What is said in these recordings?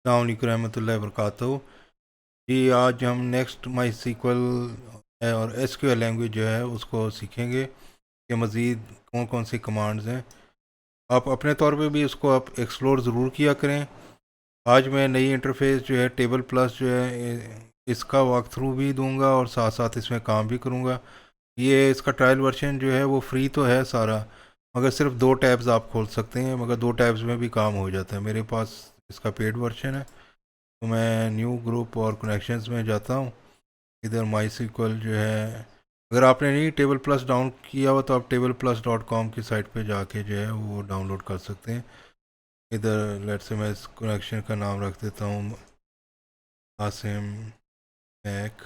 अस्सलाम वालेकुम रहमतुल्लाहि व बरकातहू। जी आज हम नेक्स्ट माई सीक्वल और एसक्यूएल लैंग्वेज जो है उसको सीखेंगे कि मज़ीद कौन कौन सी कमांड्स हैं। आप अपने तौर पे भी उसको आप एक्सप्लोर ज़रूर किया करें। आज मैं नई इंटरफेस जो है टेबल प्लस जो है इसका वॉक थ्रू भी दूंगा और साथ साथ इसमें काम भी करूंगा। ये इसका ट्रायल वर्जन जो है वो फ्री तो है सारा, मगर सिर्फ 2 टैब्स आप खोल सकते हैं, मगर 2 टैब्स में भी काम हो जाता है। मेरे पास इसका पेड वर्जन है, तो मैं न्यू ग्रुप और कनेक्शंस में जाता हूँ। इधर माई सीक्वल जो है, अगर आपने नहीं टेबल प्लस डाउन किया हुआ तो आप tableplus.com की साइट पे जाके जो है वो डाउनलोड कर सकते हैं। इधर लेट से मैं इस कनेक्शन का नाम रख देता हूँ आसिम मैक,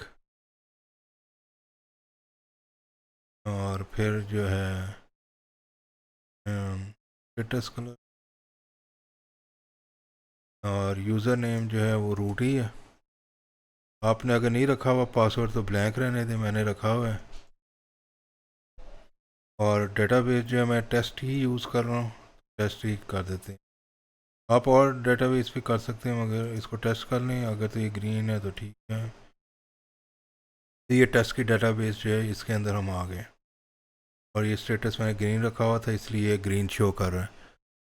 और फिर जो है स्टेटस कलर और यूज़र नेम जो है वो रूट ही है। आपने अगर नहीं रखा हुआ पासवर्ड तो ब्लैंक रहने दें, मैंने रखा हुआ है। और डेटाबेस जो है मैं टेस्ट ही यूज़ कर रहा हूँ, टेस्ट ही कर देते हैं। आप और डेटाबेस भी कर सकते हैं, मगर इसको टेस्ट कर लें। अगर तो ये ग्रीन है तो ठीक है। तो ये टेस्ट की डेटाबेस जो है इसके अंदर हम आ गए, और ये स्टेटस मैंने ग्रीन रखा हुआ था इसलिए ग्रीन शो कर रहा है।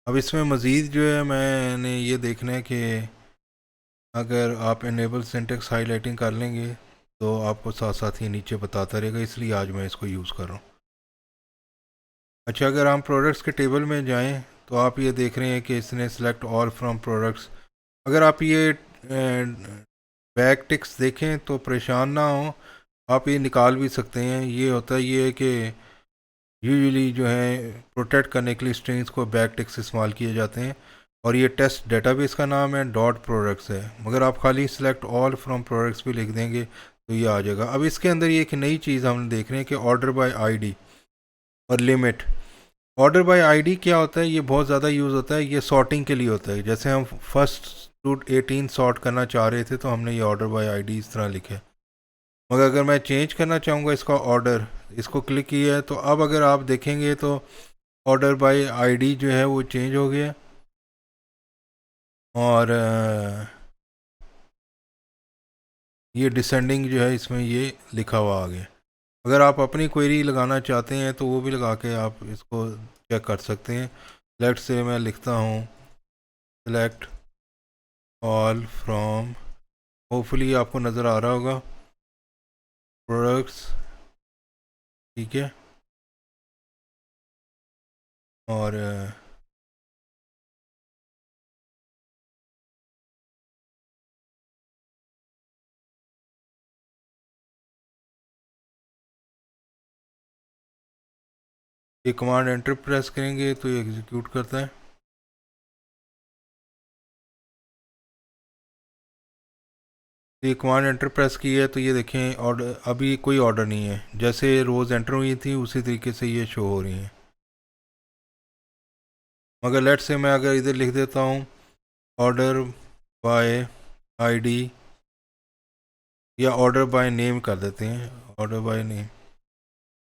अब इसमें मज़ीद जो है मैंने ये देखना है कि अगर आप इनेबल सिंटेक्स हाईलाइटिंग कर लेंगे तो आपको साथ साथ ही नीचे बताता रहेगा, इसलिए आज मैं इसको यूज़ कर रहा हूँ। अच्छा, अगर हम प्रोडक्ट्स के टेबल में जाएं तो आप ये देख रहे हैं कि इसने सेलेक्ट ऑल फ्रॉम प्रोडक्ट्स। अगर आप ये बैक टिक्स देखें तो परेशान ना हो, आप ये निकाल भी सकते हैं। ये होता है ये कि यूजुअली जो है प्रोटेक्ट करने के लिए स्ट्रिंग्स को बैक टिक्स इस्तेमाल किए जाते हैं, और ये टेस्ट डेटाबेस का नाम है, डॉट प्रोडक्ट्स है। मगर आप खाली सेलेक्ट ऑल फ्रॉम प्रोडक्ट्स भी लिख देंगे तो ये आ जाएगा। अब इसके अंदर ये एक नई चीज़ हम देख रहे हैं कि ऑर्डर बाय आईडी और लिमिट। ऑर्डर बाय आईडी क्या होता है, ये बहुत ज़्यादा यूज़ होता है, ये सॉर्टिंग के लिए होता है। जैसे हम फर्स्ट टू 18 सॉर्ट करना चाह रहे थे तो हमने ये ऑर्डर बाय आईडी इस तरह लिखा है। मगर अगर मैं चेंज करना चाहूँगा इसका ऑर्डर, इसको क्लिक किया है तो अब अगर आप देखेंगे तो ऑर्डर बाय आईडी जो है वो चेंज हो गया, और ये डिसेंडिंग जो है इसमें ये लिखा हुआ आ गया। अगर आप अपनी क्वेरी लगाना चाहते हैं तो वो भी लगा के आप इसको चेक कर सकते हैं। लेट से मैं लिखता हूँ सेलेक्ट ऑल फ्रॉम, होपफुली आपको नज़र आ रहा होगा, प्रोडक्ट्स, ठीक है। और ये कमांड एंटर प्रेस करेंगे तो ये एग्जीक्यूट करता है। ये कमांड एंटर प्रेस की है तो ये देखें ऑर्डर, अभी कोई ऑर्डर नहीं है, जैसे रोज़ एंटर हुई थी उसी तरीके से ये शो हो रही हैं। मगर लेट से मैं अगर इधर लिख देता हूँ ऑर्डर बाय आईडी, या ऑर्डर बाय नेम कर देते हैं, ऑर्डर बाय नेम,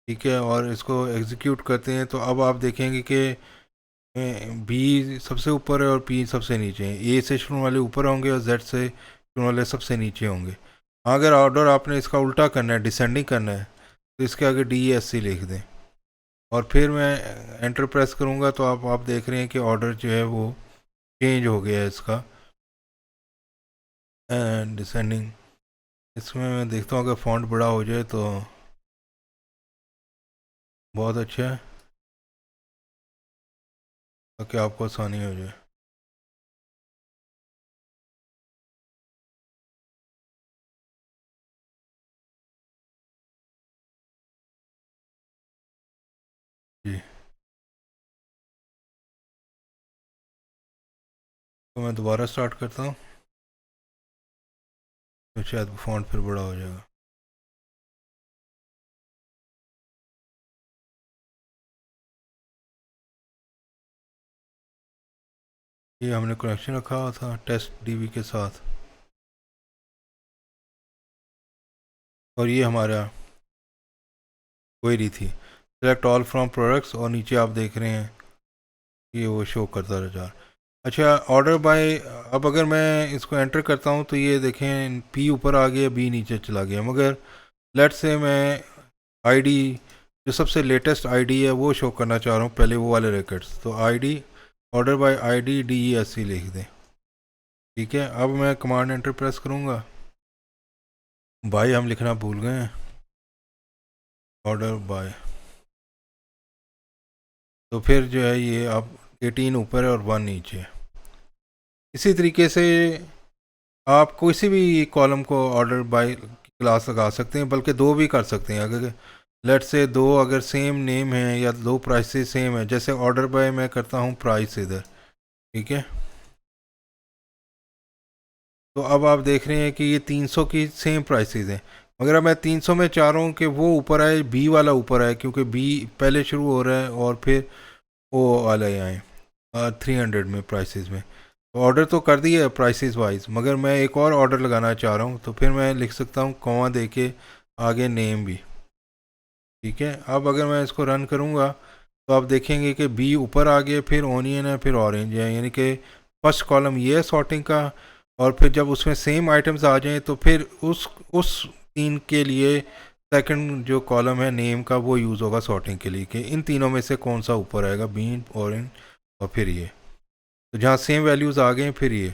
ठीक है, और इसको एग्जीक्यूट करते हैं तो अब आप देखेंगे कि बी सबसे ऊपर है और पी सबसे नीचे है। ए से शुरू वाले ऊपर होंगे और जेड से शुरू वाले सबसे नीचे होंगे। अगर ऑर्डर आपने इसका उल्टा करना है, डिसेंडिंग करना है, तो इसके आगे डी एस सी लिख दें, और फिर मैं एंटर प्रेस करूँगा तो आप देख रहे हैं कि ऑर्डर जो है वो चेंज हो गया है इसका, डिसेंडिंग। इसमें मैं देखता हूँ अगर फॉन्ट बड़ा हो जाए तो बहुत अच्छा है, ताकि आपको आसानी हो जाए। जी, तो मैं दोबारा स्टार्ट करता हूँ, तो शायद फॉन्ट फिर बड़ा हो जाएगा। ये हमने कनेक्शन रखा हुआ था टेस्ट डीबी के साथ, और ये हमारा क्वेरी थी सेलेक्ट ऑल फ्रॉम प्रोडक्ट्स, और नीचे आप देख रहे हैं ये वो शो करता रहा जा रहा। अच्छा, ऑर्डर बाय, अब अगर मैं इसको एंटर करता हूँ तो ये देखें पी ऊपर आ गया, बी नीचे चला गया, मगर लेट्स से मैं आईडी, जो सबसे लेटेस्ट आईडी है वो शो करना चाह रहा हूँ, पहले वो वाले रिकॉर्ड्स, तो ID, order by ID DESC लिख दें। ठीक है, अब मैं कमांड एंटर प्रेस करूँगा, बाय हम लिखना भूल गए हैं, ऑर्डर बाय, तो फिर जो है ये अब 18 ऊपर है और 1 नीचे है। इसी तरीके से आप किसी भी कॉलम को ऑर्डर बाय क्लास लगा सकते हैं, बल्कि दो भी कर सकते हैं। अगर लेट से दो अगर सेम नेम है या दो प्राइसेस सेम है, जैसे ऑर्डर बाय मैं करता हूँ प्राइस इधर, ठीक है, तो अब आप देख रहे हैं कि ये 300 की सेम प्राइसेस हैं, मगर अब मैं 300 में चाह रहा हूँ कि वो ऊपर आए, बी वाला ऊपर आए, क्योंकि बी पहले शुरू हो रहा है और फिर ओ वाले आए 300 में प्राइसेस में। तो ऑर्डर तो कर दिया है प्राइसेस वाइज, मगर मैं एक और ऑर्डर लगाना चाह रहा हूँ, तो फिर मैं लिख सकता हूँ कॉमा दे के आगे नेम भी। ठीक है, अब अगर मैं इसको रन करूँगा तो आप देखेंगे कि बी ऊपर आ गया, फिर ओनियन है, फिर ऑरेंज है, यानी कि फर्स्ट कॉलम ये है सॉर्टिंग का, और फिर जब उसमें सेम आइटम्स आ जाएं तो फिर उस तीन के लिए सेकंड जो कॉलम है नेम का वो यूज़ होगा सॉर्टिंग के लिए, कि इन तीनों में से कौन सा ऊपर आएगा, बीन, ऑरेंज और फिर ये। तो जहाँ सेम वैल्यूज़ आ गए फिर ये।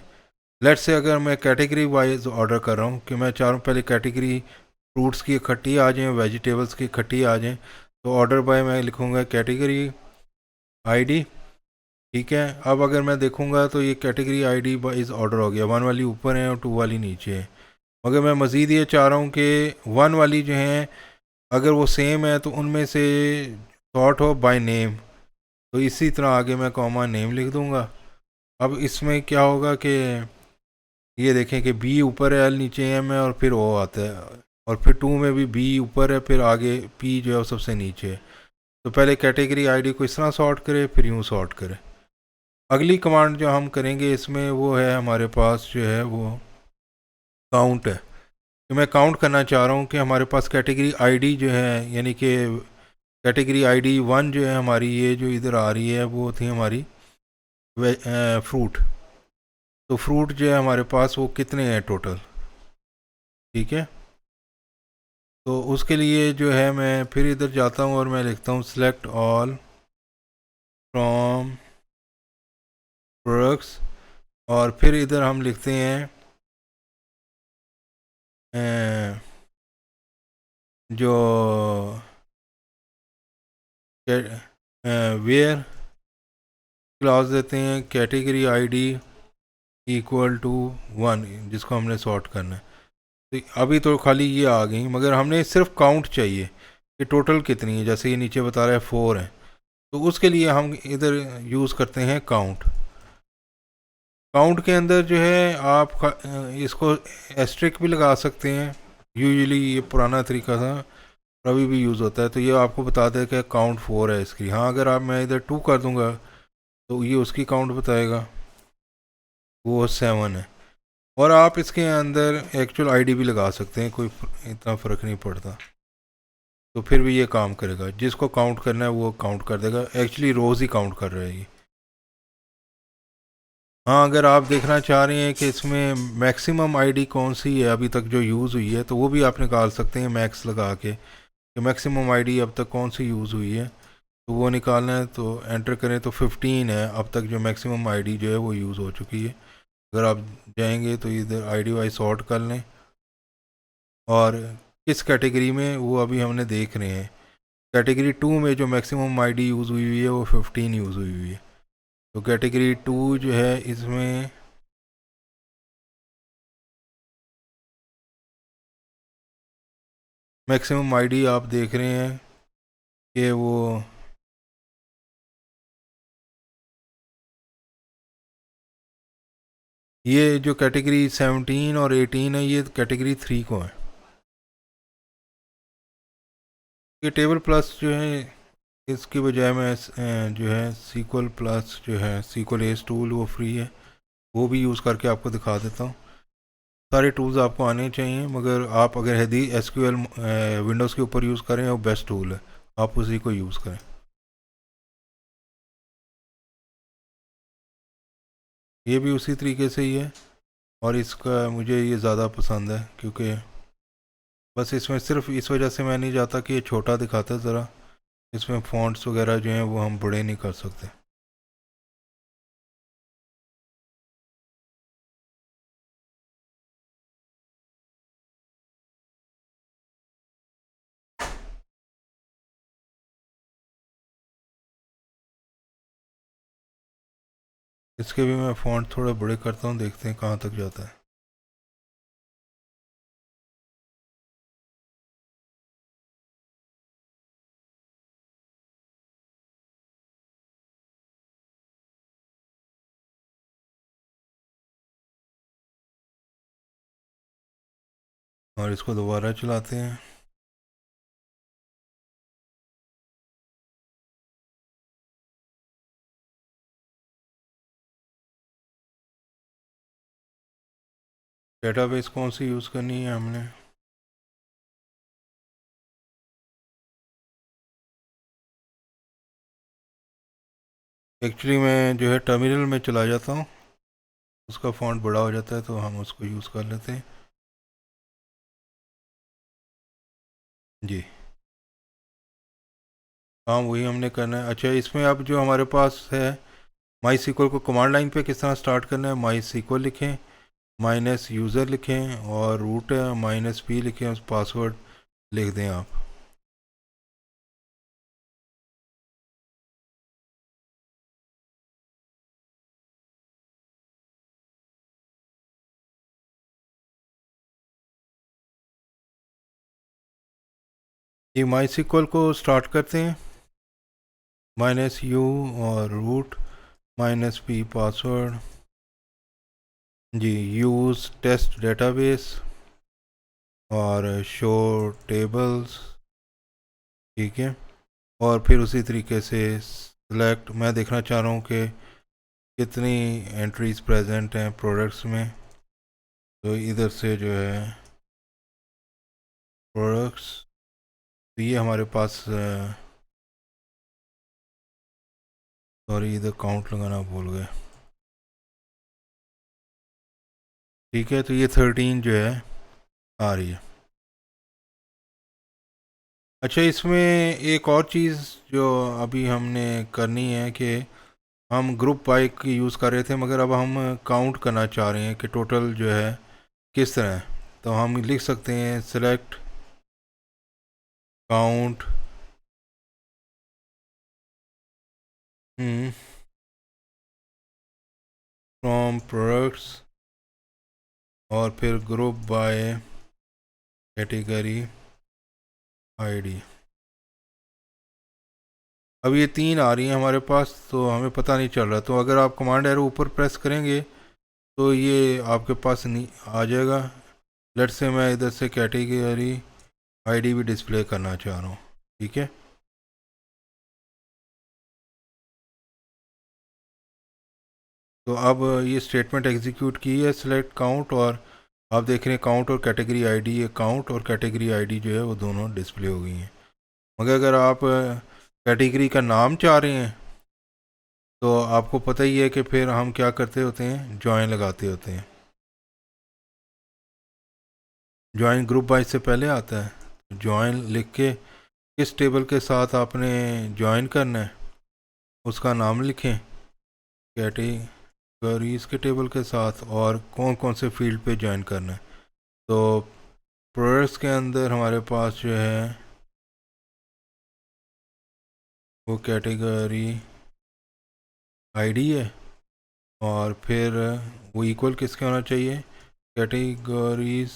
लेट्स से अगर मैं कैटेगरी वाइज ऑर्डर कर रहा हूँ कि मैं चाह रहा हूँ पहले कैटेगरी फ्रूट्स की इकट्ठी आ जाएँ, वेजिटेबल्स की इकट्ठी आ जाएँ, तो ऑर्डर बाय मैं लिखूँगा कैटेगरी आईडी। ठीक है, अब अगर मैं देखूँगा तो ये कैटेगरी आईडी वाइज ऑर्डर हो गया, 1 वाली ऊपर है और 2 वाली नीचे है। मगर मैं मज़ीद ये चाह रहा हूँ कि 1 वाली जो है अगर वो सेम है तो उनमें से सॉर्ट हो बाय नेम, तो इसी तरह आगे मैं कॉमा नेम लिख दूँगा। अब इसमें क्या होगा कि ये देखें कि बी ऊपर है, एल नीचे एम है और फिर ओ आता है, और फिर 2 में भी बी ऊपर है, फिर आगे पी जो है वो सबसे नीचे है। तो पहले कैटेगरी आईडी को इस तरह सॉर्ट करे, फिर यूँ सॉर्ट करे। अगली कमांड जो हम करेंगे इसमें वो है हमारे पास जो है वो काउंट है। तो मैं काउंट करना चाह रहा हूँ कि हमारे पास कैटेगरी आईडी जो है, यानी कि कैटेगरी आईडी 1 जो है हमारी, ये जो इधर आ रही है वो थी हमारी फ्रूट। तो फ्रूट जो है हमारे पास वो कितने हैं टोटल। ठीक है, तो उसके लिए जो है मैं फिर इधर जाता हूँ और मैं लिखता हूँ सेलेक्ट ऑल फ्रॉम प्रोडक्ट्स, और फिर इधर हम लिखते हैं जो वेयर क्लास देते हैं कैटेगरी आईडी इक्वल टू 1, जिसको हमने सॉर्ट करना है। तो अभी तो खाली ये आ गई, मगर हमने सिर्फ काउंट चाहिए कि टोटल कितनी है, जैसे ये नीचे बता रहा है 4 है, तो उसके लिए हम इधर यूज़ करते हैं काउंट। काउंट के अंदर जो है आप इसको एस्ट्रिक भी लगा सकते हैं, यूजुअली ये पुराना तरीका था, अभी भी यूज़ होता है, तो ये आपको बता दे कि काउंट 4 है इसकी। हाँ, अगर आप मैं इधर 2 कर दूंगा तो ये उसकी काउंट बताएगा, वो 7 है। और आप इसके अंदर एक्चुअल आईडी भी लगा सकते हैं, कोई इतना फ़र्क नहीं पड़ता, तो फिर भी ये काम करेगा, जिसको काउंट करना है वो काउंट कर देगा। एक्चुअली रोज़ ही काउंट कर रहा है ये। हाँ, अगर आप देखना चाह रहे हैं कि इसमें मैक्सिमम आईडी कौन सी है अभी तक जो यूज़ हुई है, तो वो भी आप निकाल सकते हैं मैक्स लगा के, कि मैक्सिमम आईडी अब तक कौन सी यूज़ हुई है, तो वो निकालना है तो एंटर करें, तो 15 है अब तक जो मैक्सिमम आईडी जो है वो यूज़ हो चुकी है। अगर आप जाएंगे तो इधर आईडी वाइज सॉर्ट कर लें, और किस कैटेगरी में वो अभी हमने देख रहे हैं, कैटेगरी 2 में जो मैक्सिमम आईडी यूज़ हुई है वो 15 यूज़ हुई है। तो कैटेगरी 2 जो है इसमें मैक्सिमम आईडी आप देख रहे हैं कि वो ये जो कैटेगरी 17 और 18 है ये कैटेगरी 3 को है। ये टेबल प्लस जो है इसकी बजाय मैं जो है सीक्वल प्लस जो है सीक्वल एस टूल वो फ्री है, वो भी यूज़ करके आपको दिखा देता हूँ। सारे टूल्स आपको आने चाहिए, मगर आप अगर यदि एसक्यूएल विंडोज़ के ऊपर यूज़ करें वो बेस्ट टूल है, आप उसी को यूज़ करें। ये भी उसी तरीके से ही है, और इसका मुझे ये ज़्यादा पसंद है क्योंकि बस इसमें सिर्फ इस वजह से मैं नहीं चाहता कि ये छोटा दिखाता है ज़रा, इसमें फ़ॉन्ट्स वगैरह जो हैं वो हम बड़े नहीं कर सकते। इसके भी मैं फ़ॉन्ट थोड़ा बड़े करता हूँ, देखते हैं कहाँ तक जाता है। और इसको दोबारा चलाते हैं। डेटाबेस कौन सी यूज़ करनी है हमने? एक्चुअली मैं जो है टर्मिनल में चला जाता हूँ, उसका फ़ॉन्ट बड़ा हो जाता है तो हम उसको यूज़ कर लेते हैं। जी, काम वही हमने करना है। अच्छा, इसमें अब जो हमारे पास है, माई सीक्वल को कमांड लाइन पे किस तरह स्टार्ट करना है? माई सीक्वल लिखें, माइनस यूज़र लिखें, और रूट है माइनस पी लिखें, उस पासवर्ड लिख दें आप। ये माई सीक्वल को स्टार्ट करते हैं, माइनस यू और रूट माइनस पी पासवर्ड। जी, यूज़ टेस्ट डेटाबेस और शो टेबल्स, ठीक है। और फिर उसी तरीके से सिलेक्ट, मैं देखना चाह रहा हूँ कि कितनी एंट्रीज प्रेजेंट हैं प्रोडक्ट्स में, तो इधर से जो है प्रोडक्ट्स, तो ये हमारे पास सॉरी इधर काउंट लगाना भूल गए। ठीक है, तो ये 13 जो है आ रही है। अच्छा, इसमें एक और चीज़ जो अभी हमने करनी है कि हम ग्रुप बाय की यूज़ कर रहे थे, मगर अब हम काउंट करना चाह रहे हैं कि टोटल जो है किस तरह है। तो हम लिख सकते हैं सेलेक्ट काउंट फ्रॉम प्रोडक्ट्स, और फिर ग्रुप बाय कैटेगरी आईडी। अब ये 3 आ रही हैं हमारे पास, तो हमें पता नहीं चल रहा। तो अगर आप कमांड एरो ऊपर प्रेस करेंगे तो ये आपके पास नहीं आ जाएगा। लेट से मैं इधर से कैटेगरी आईडी भी डिस्प्ले करना चाह रहा हूँ, ठीक है। तो अब ये स्टेटमेंट एग्जीक्यूट की है सेलेक्ट काउंट, और आप देख रहे हैं काउंट और कैटेगरी आईडी, ये काउंट और कैटेगरी आईडी जो है वो दोनों डिस्प्ले हो गई हैं। मगर अगर आप कैटेगरी का नाम चाह रहे हैं तो आपको पता ही है कि फिर हम क्या करते होते हैं, जॉइन लगाते होते हैं। जॉइन ग्रुप बाय से पहले आता है, जॉइन लिख के किस टेबल के साथ आपने जॉइन करना है उसका नाम लिखें, कैटेगरीज के टेबल के साथ, और कौन कौन से फील्ड पे जॉइन करना है। तो प्रोडक्ट्स के अंदर हमारे पास जो है वो कैटेगरी आईडी है, और फिर वो इक्वल किसके होना चाहिए, कैटेगरीज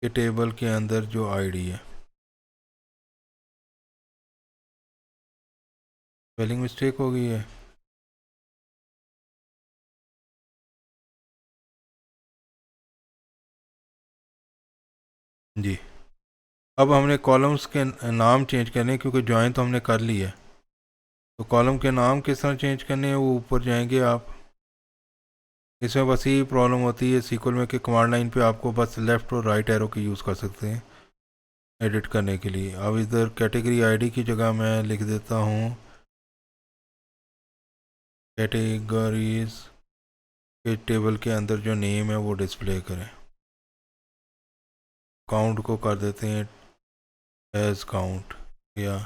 के टेबल के अंदर जो आईडी है। स्पेलिंग मिस्टेक हो गई है। जी, अब हमने कॉलम्स के नाम चेंज करने, क्योंकि ज्वाइन तो हमने कर लिया है। तो कॉलम के नाम किस तरह चेंज करने हैं, वो ऊपर जाएंगे आप। इसमें बस यही प्रॉब्लम होती है सीक्वल में कि कमांड लाइन पे आपको बस लेफ़्ट और राइट एरो की यूज़ कर सकते हैं एडिट करने के लिए। अब इधर कैटेगरी आईडी की जगह मैं लिख देता हूँ कैटेगरीज कि टेबल के अंदर जो नेम है वो डिस्प्ले करें। काउंट को कर देते हैं एज काउंट या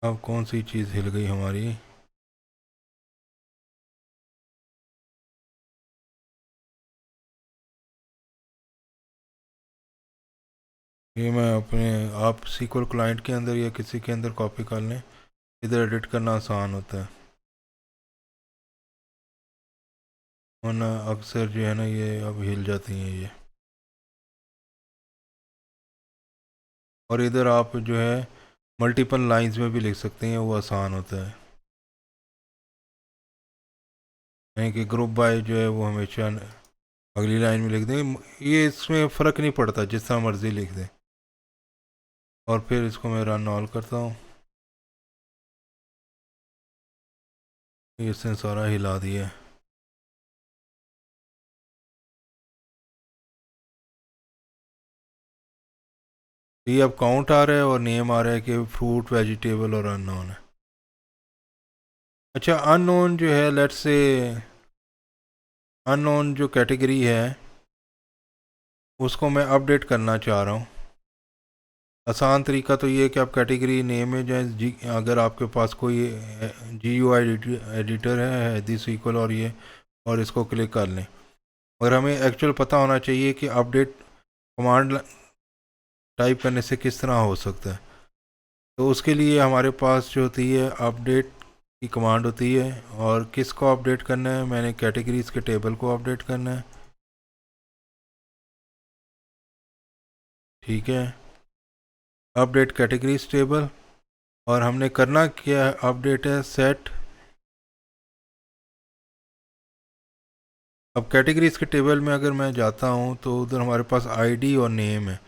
अब कौन सी चीज़ हिल गई हमारी? ये मैं अपने आप SQL क्लाइंट के अंदर या किसी के अंदर कॉपी कर लें, इधर एडिट करना आसान होता है, वरना अक्सर जो है ना ये अब हिल जाती हैं ये। और इधर आप जो है मल्टीपल लाइंस में भी लिख सकते हैं, वो आसान होता है। यानी कि ग्रुप बाय जो है वो हमेशा अगली लाइन में लिख दें, ये इसमें फ़र्क नहीं पड़ता, जिस तरह मर्ज़ी लिख दें। और फिर इसको मैं रन ऑल करता हूँ, इसने सारा हिला दिया है। ये अब काउंट आ रहा है और नेम आ रहा है कि फ्रूट, वेजिटेबल और अननोन है। अच्छा, अननोन जो है, लेट्स से अननोन जो कैटेगरी है उसको मैं अपडेट करना चाह रहा हूँ। आसान तरीका तो ये है कि आप कैटेगरी नेम में जाए, जी अगर आपके पास कोई GUI एडिटर है दिस इक्वल और ये, और इसको क्लिक कर लें। और हमें एक्चुअल पता होना चाहिए कि अपडेट कमांड टाइप करने से किस तरह हो सकता है। तो उसके लिए हमारे पास जो होती है अपडेट की कमांड होती है, और किसको अपडेट करना है, मैंने कैटेगरीज के टेबल को अपडेट करना है। ठीक है, अपडेट कैटेगरीज टेबल, और हमने करना क्या है, अपडेट है सेट। अब कैटेगरीज के टेबल में अगर मैं जाता हूँ तो उधर हमारे पास आईडी और नेम है।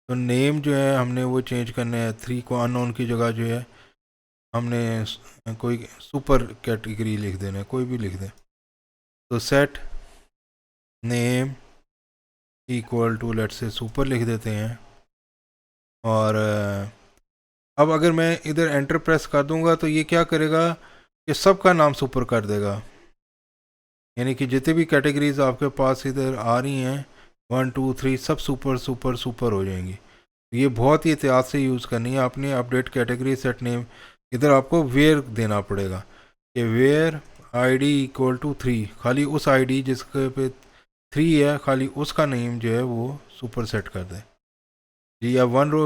तो नेम जो है हमने वो चेंज करना है, 3 को अननोन की जगह जो है हमने कोई सुपर कैटेगरी लिख देना है, कोई भी लिख दें। तो सेट नेम इक्वल टू लेट से सुपर लिख देते हैं। और अब अगर मैं इधर एंटर प्रेस कर दूंगा तो ये क्या करेगा, ये सबका नाम सुपर कर देगा। यानी कि जितने भी कैटेगरीज आपके पास इधर आ रही हैं 1 2 3 सब सुपर सुपर सुपर हो जाएंगी। ये बहुत ही एहतियात से यूज़ करनी है आपने। अपडेट कैटेगरी सेट नेम, इधर आपको वेयर देना पड़ेगा कि वेयर आईडी इक्वल टू 3, खाली उस आईडी जिसके पे 3 है खाली उसका नेम जो है वो सुपर सेट कर दे। जी अब 1 रो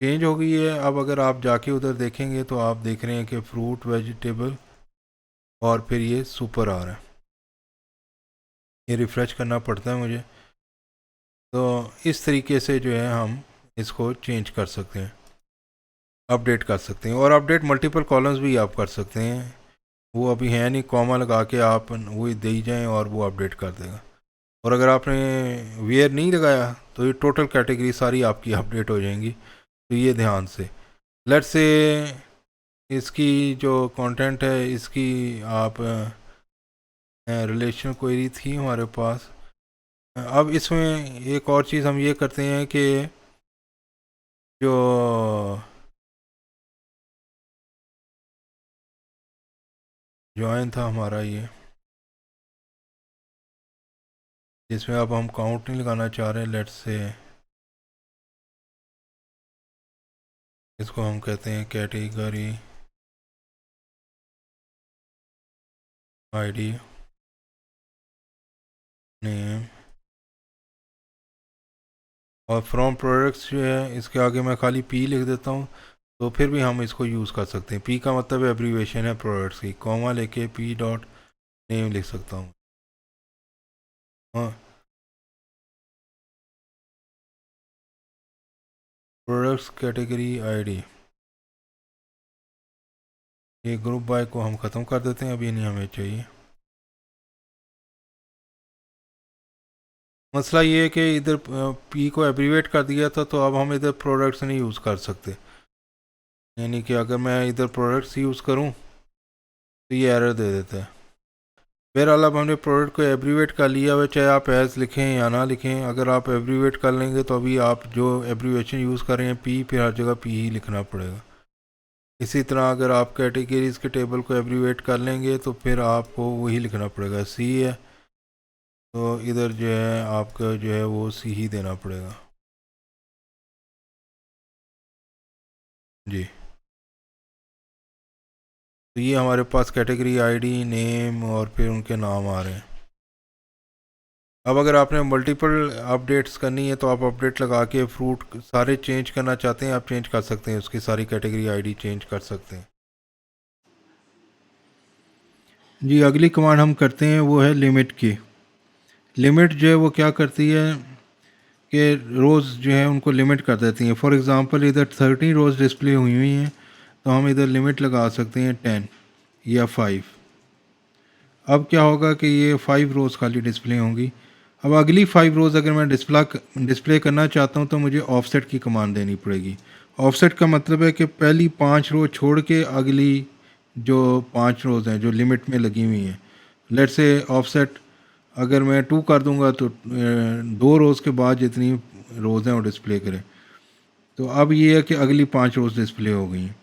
चेंज हो गई है। अब अगर आप जाके उधर देखेंगे तो आप देख रहे हैं कि फ्रूट, वेजिटेबल और फिर ये सुपर आ रहा है। ये रिफ़्रेश करना पड़ता है मुझे। तो इस तरीके से जो है हम इसको चेंज कर सकते हैं, अपडेट कर सकते हैं। और अपडेट मल्टीपल कॉलम्स भी आप कर सकते हैं, वो अभी है नहीं, कॉमा लगा के आप वो दे ही जाएँ और वो अपडेट कर देगा। और अगर आपने वेयर नहीं लगाया तो ये टोटल कैटेगरी सारी आपकी अपडेट हो जाएंगी। तो ये ध्यान से, लेट्स से इसकी जो कंटेंट है इसकी आप रिलेशन क्वेरी थी हमारे पास। अब इसमें एक और चीज़ हम ये करते हैं कि जो जॉइन था हमारा ये, जिसमें अब हम काउंट नहीं लगाना चाह रहे, लेट्स से इसको हम कहते हैं कैटेगरी आईडी नेम, और फ्रॉम प्रोडक्ट्स जो है इसके आगे मैं खाली पी लिख देता हूँ। तो फिर भी हम इसको यूज़ कर सकते हैं। पी का मतलब एब्रीवेशन है प्रोडक्ट्स की, कॉमा लेके पी डॉट नेम लिख सकता हूँ। हाँ, प्रोडक्ट्स कैटेगरी आईडी, ये ग्रुप बाय को हम ख़त्म कर देते हैं, अभी नहीं हमें चाहिए। मसला ये है कि इधर पी को एब्रीवेट कर दिया था, तो अब हम इधर प्रोडक्ट्स नहीं यूज़ कर सकते। यानी कि अगर मैं इधर प्रोडक्ट्स यूज़ करूँ तो ये एरर दे देता है। बहरहाल अब हमने प्रोडक्ट को एब्रीवेट कर लिया हुआ, चाहे आप एज लिखें या ना लिखें। अगर आप एब्रीवेट कर लेंगे तो अभी आप जो एब्रीवेशन यूज़ कर रहे हैं पी, फिर हर जगह पी ही लिखना पड़ेगा। इसी तरह अगर आप कैटेगरीज़ के टेबल को एब्रीवेट कर लेंगे तो फिर आपको वही लिखना पड़ेगा। सी है तो इधर जो है आपका जो है वो सी ही देना पड़ेगा जी। तो ये हमारे पास कैटेगरी आईडी, नेम और फिर उनके नाम आ रहे हैं। अब अगर आपने मल्टीपल अपडेट्स करनी है तो आप अपडेट लगा के फ्रूट सारे चेंज करना चाहते हैं, आप चेंज कर सकते हैं, उसकी सारी कैटेगरी आईडी चेंज कर सकते हैं जी। अगली कमांड हम करते हैं वो है लिमिट की। लिमिट जो है वो क्या करती है कि रोज़ जो है उनको लिमिट कर देती हैं। फॉर एग्ज़ाम्पल इधर 13 रोज़ डिस्प्ले हुई हैं तो हम इधर लिमिट लगा सकते हैं 10 या 5। अब क्या होगा कि ये 5 रोज़ खाली डिस्प्ले होंगी। अब अगली 5 रोज़ अगर मैं डिस्प्ले करना चाहता हूँ तो मुझे ऑफसेट की कमांड देनी पड़ेगी। ऑफसेट का मतलब है कि पहली 5 रोज़ छोड़ के अगली जो 5 रोज़ हैं जो लिमिट में लगी हुई हैं, लेट से ऑफसेट अगर मैं 2 कर दूंगा तो 2 रोज़ के बाद जितनी रोज़ हैं वो डिस्प्ले करें। तो अब ये है कि अगली 5 रोज़ डिस्प्ले हो गई हैं।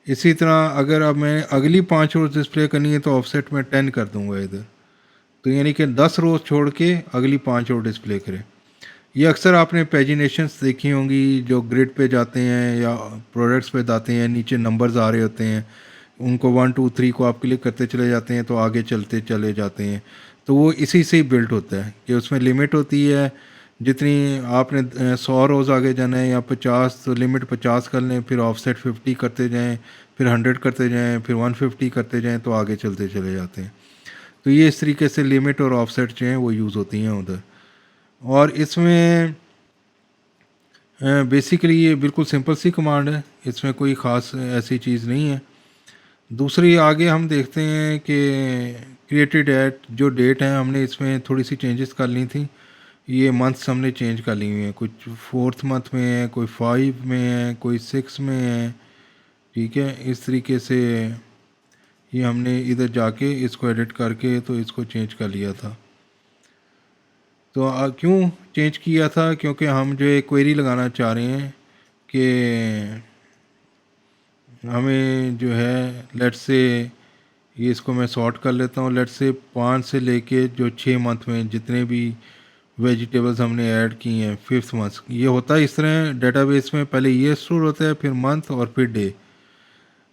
इसी तरह अगर अब मैं अगली 5 रोज़ डिस्प्ले करनी है तो ऑफसेट में 10 कर दूंगा इधर, तो यानी कि 10 रोज़ छोड़ के अगली 5 रोज़ डिस्प्ले करें। ये अक्सर आपने पेजिनेशंस देखी होंगी जो ग्रिड पे जाते हैं या प्रोडक्ट्स पे जाते हैं, नीचे नंबर्स आ रहे होते हैं, उनको 1 2 3 को आप क्लिक करते चले जाते हैं तो आगे चलते चले जाते हैं। तो वो इसी से ही बिल्ट होता है कि उसमें लिमिट होती है, जितनी आपने 100 रोज़ आगे जाना है या 50, तो लिमिट 50 कर लें, फिर ऑफसेट 50 करते जाएं, फिर 100 करते जाएं, फिर 150 करते जाएं, तो आगे चलते चले जाते हैं। तो ये इस तरीके से लिमिट और ऑफसेट जो हैं वो यूज़ होती हैं उधर। और इसमें बेसिकली ये बिल्कुल सिंपल सी कमांड है, इसमें कोई ख़ास ऐसी चीज़ नहीं है। दूसरी आगे हम देखते हैं कि क्रिएटेड एट जो डेट है हमने इसमें थोड़ी सी चेंजेस कर ली थी। ये मंथ्स हमने चेंज कर ली हुई हैं, कुछ 4th मंथ में है, कोई 5 में है, कोई 6 में है। ठीक है, इस तरीके से ये हमने इधर जाके इसको एडिट करके तो इसको चेंज कर लिया था। तो क्यों चेंज किया था, क्योंकि हम जो एक क्वेरी लगाना चाह रहे हैं कि हमें जो है लेट्स से ये इसको मैं सॉर्ट कर लेता हूँ। लेट्स से 5 से लेके जो 6 मंथ में जितने भी वेजिटेबल्स हमने ऐड की हैं 5th मंथ, ये होता है इस तरह डेटाबेस में, पहले ये स्टोर होता है, फिर मंथ और फिर डे।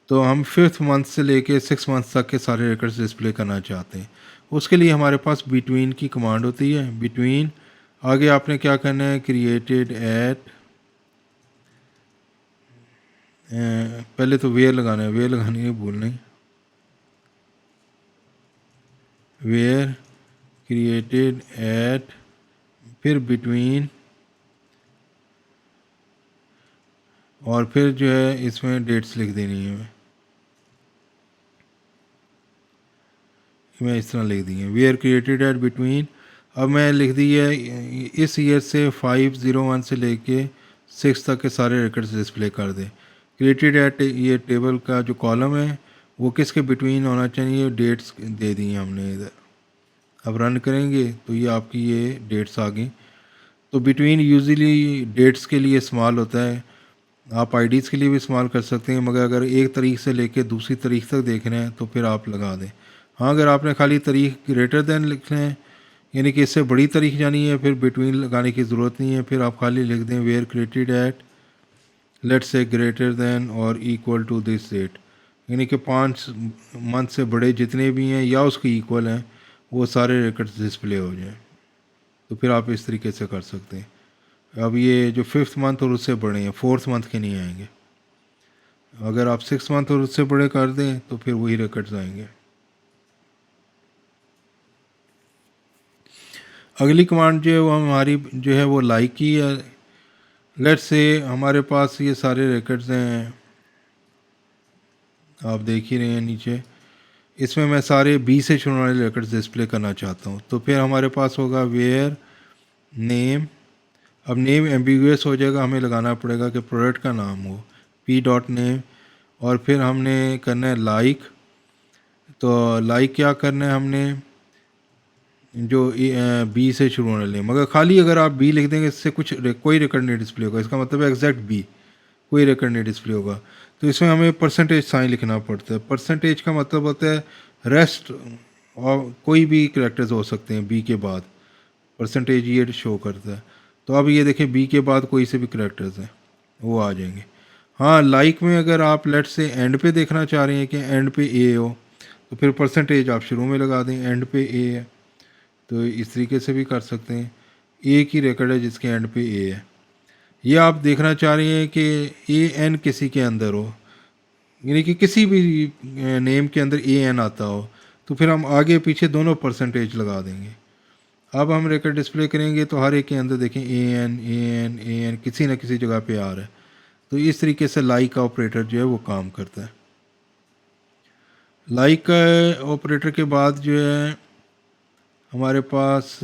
तो हम 5th मंथ से लेके 6 मंथ तक के सारे रिकॉर्ड्स डिस्प्ले करना चाहते हैं। उसके लिए हमारे पास बिटवीन की कमांड होती है। बिटवीन आगे आपने क्या करना है, क्रिएटेड एट, पहले तो वेयर लगाना है, वेयर लगानी नहीं भूलना, वेयर क्रिएटेड एट, फिर बिटवीन, और फिर जो है इसमें डेट्स लिख देनी है। मैं इस तरह लिख दी है वेयर क्रिएटेड एट बिटवीन। अब मैं लिख दी है इस ईयर से 501 से लेके 6 तक के सारे रिकॉर्ड्स डिस्प्ले कर दे। क्रिएटेड एट ये टेबल का जो कॉलम है वो किसके बिटवीन होना चाहिए, डेट्स दे दी हैं हमने इधर। अब रन करेंगे तो ये आपकी ये डेट्स आ गई। तो बिटवीन यूजुअली डेट्स के लिए इस्तेमाल होता है, आप आईडीज़ के लिए भी इस्तेमाल कर सकते हैं, मगर अगर एक तारीख से लेके दूसरी तारीख तक देख रहे हैं तो फिर आप लगा दें। हाँ, अगर आपने खाली तारीख ग्रेटर दैन लिखना है, यानी कि इससे बड़ी तारीख जानी है, फिर बिटवीन लगाने की ज़रूरत नहीं है, फिर आप खाली लिख दें वेयर क्रिएटेड एट लेट्स से ग्रेटर दैन और इक्वल टू दिस डेट, यानी कि 5 मंथ से बड़े जितने भी हैं या उसके इक्वल हैं वो सारे रिकॉर्ड्स डिस्प्ले हो जाएं। तो फिर आप इस तरीके से कर सकते हैं। अब ये जो 5th मंथ और उससे बड़े हैं 4th मंथ के नहीं आएंगे। अगर आप 6 मंथ और उससे बड़े कर दें तो फिर वही रिकॉर्ड्स आएंगे। अगली कमांड जो है वो हमारी जो है वो लाइक की है। लेट्स से हमारे पास ये सारे रिकॉर्ड्स हैं, आप देख ही रहे हैं नीचे, इसमें मैं सारे 20 से शुरू वाले रिकॉर्ड्स डिस्प्ले करना चाहता हूँ। तो फिर हमारे पास होगा वेयर नेम। अब नेम एम्बिगुअस हो जाएगा, हमें लगाना पड़ेगा कि प्रोडक्ट का नाम हो, पी डॉट नेम। और फिर हमने करना है लाइक। तो लाइक क्या करना है हमने, जो बी से शुरू होने वाले, मगर खाली अगर आप बी लिख देंगे इससे कुछ कोई रिकॉर्ड नहीं डिस्प्ले होगा। इसका मतलब है एग्जैक्ट बी, कोई रिकॉर्ड नहीं डिस्प्ले होगा। तो इसमें हमें परसेंटेज साइन लिखना पड़ता है। परसेंटेज का मतलब होता है रेस्ट, और कोई भी करेक्टर्स हो सकते हैं बी के बाद, परसेंटेज ये शो करता है। तो अब ये देखें बी के बाद कोई से भी करेक्टर्स हैं वो आ जाएंगे। हाँ, लाइक में अगर आप लेट से एंड पे देखना चाह रहे हैं कि एंड पे ए हो, तो फिर परसेंटेज आप शुरू में लगा दें, एंड पे ए है, तो इस तरीके से भी कर सकते हैं। एक ही रिकॉर्ड है जिसके एंड पे ए है। ये आप देखना चाह रहे हैं कि ए एन किसी के अंदर हो, यानी कि किसी भी नेम के अंदर ए एन आता हो, तो फिर हम आगे पीछे दोनों परसेंटेज लगा देंगे। अब हम रिकॉर्ड डिस्प्ले करेंगे तो हर एक के अंदर देखें a an a an a an किसी न किसी जगह पे आ रहा है। तो इस तरीके से लाइक का ऑपरेटर जो है वो काम करता है। लाइक का ऑपरेटर के बाद जो है हमारे पास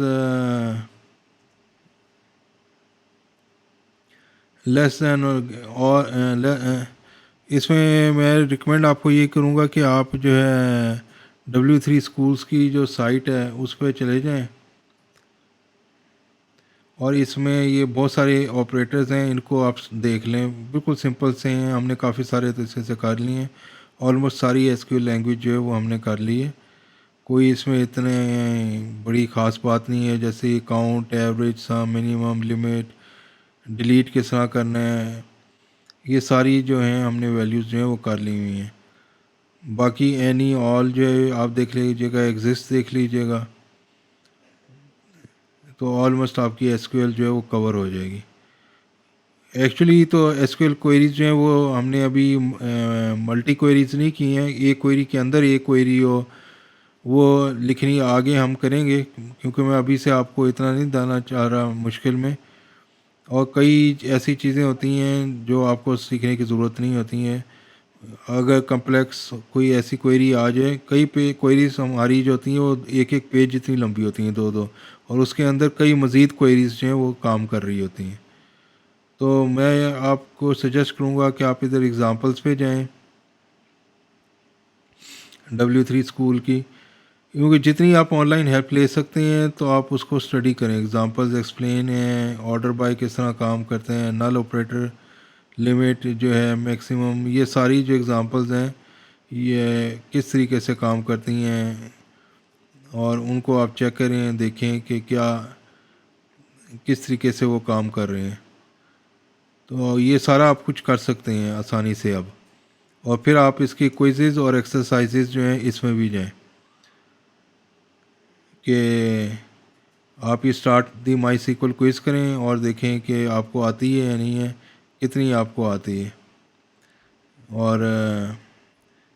लेस दैन और इसमें मैं रिकमेंड आपको ये करूँगा कि आप जो है W3 स्कूल्स की जो साइट है उस पर चले जाएं, और इसमें ये बहुत सारे ऑपरेटर्स हैं, इनको आप देख लें, बिल्कुल सिंपल से हैं। हमने काफ़ी सारे तो इससे कर लिए हैं। ऑलमोस्ट सारी SQL लैंग्वेज जो है वो हमने कर ली है। कोई इसमें इतने बड़ी ख़ास बात नहीं है, जैसे काउंट, एवरेज, सम, मिनिमम, लिमिट, डिलीट किस तरह करना है, ये सारी जो हैं हमने वैल्यूज़ जो है वो कर ली हुई हैं। बाकी एनी ऑल जो है आप देख लीजिएगा, एग्जिस्ट देख लीजिएगा, तो ऑलमोस्ट आपकी SQL जो है वो कवर हो जाएगी। एक्चुअली तो SQL क्वेरीज जो हैं वो हमने अभी मल्टी क्वेरीज नहीं की हैं, एक क्वेरी के अंदर एक क्वेरी हो वो लिखनी आगे हम करेंगे, क्योंकि मैं अभी से आपको इतना नहीं डालना चाह रहा मुश्किल में। और कई ऐसी चीज़ें होती हैं जो आपको सीखने की ज़रूरत नहीं होती हैं। अगर कम्प्लेक्स कोई ऐसी क्वेरी आ जाए, कई पे क्वेरीज हमारी जो होती हैं वो एक एक पेज जितनी लंबी होती हैं, दो दो, और उसके अंदर कई मज़ीद क्वेरीज जो हैं वो काम कर रही होती हैं। तो मैं आपको सजेस्ट करूँगा कि आप इधर एग्ज़ाम्पल्स पे जाएं W3 स्कूल की, क्योंकि जितनी आप ऑनलाइन हेल्प ले सकते हैं तो आप उसको स्टडी करें। एग्जांपल्स एक्सप्लेन हैं, ऑर्डर बाय किस तरह काम करते हैं, नल ऑपरेटर, लिमिट जो है, मैक्सिमम, ये सारी जो एग्जांपल्स हैं ये किस तरीके से काम करती हैं, और उनको आप चेक करें, देखें कि क्या किस तरीके से वो काम कर रहे हैं। तो ये सारा आप कुछ कर सकते हैं आसानी से अब। और फिर आप इसकी क्विज़ेज़ और एक्सरसाइजेज़ जो हैं इसमें भी जाएं कि आप ये start the MySQL quiz करें और देखें कि आपको आती है या नहीं है, कितनी आपको आती है। और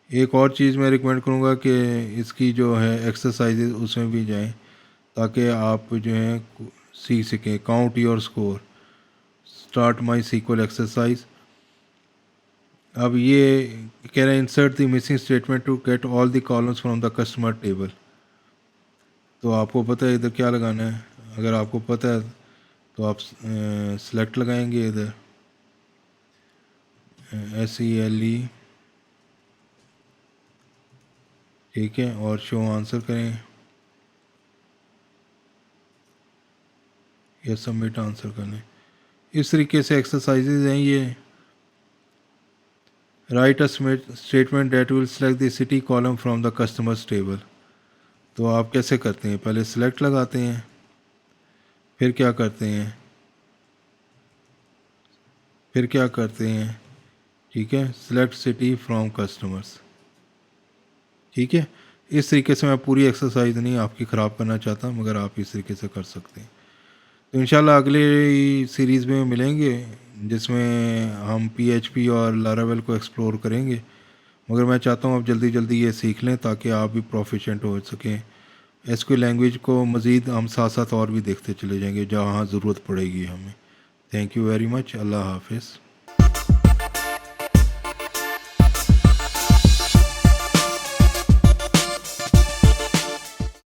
एक और चीज़ मैं रिकमेंड करूँगा कि इसकी जो है एक्सरसाइजेज उसमें भी जाएं, ताकि आप जो है सीख सकें। Count your score, start MySQL exercise. अब ये कह रहे हैं insert the missing statement to get all the columns from the customer table. तो आपको पता है इधर क्या लगाना है। अगर आपको पता है तो आप सेलेक्ट लगाएंगे इधर SELE, ठीक है, और शो आंसर करें या सबमिट आंसर करें। इस तरीके से एक्सरसाइजेज हैं ये। Right a statement that will select the city column from the customers table. तो आप कैसे करते हैं, पहले सेलेक्ट लगाते हैं, फिर क्या करते हैं, ठीक है, सेलेक्ट सिटी फ्रॉम कस्टमर्स। ठीक है, इस तरीके से मैं पूरी एक्सरसाइज नहीं आपकी ख़राब करना चाहता, मगर आप इस तरीके से कर सकते हैं। तो इंशाल्लाह अगले सीरीज़ में मिलेंगे जिसमें हम PHP और लारावेल को एक्सप्लोर करेंगे। मगर मैं चाहता हूँ आप जल्दी जल्दी ये सीख लें ताकि आप भी प्रोफिशेंट हो सकें। SQL लैंग्वेज को मज़ीद हम साथ साथ और भी देखते चले जाएंगे जहाँ ज़रूरत पड़ेगी हमें। Thank you very much. अल्लाह हाफिज़।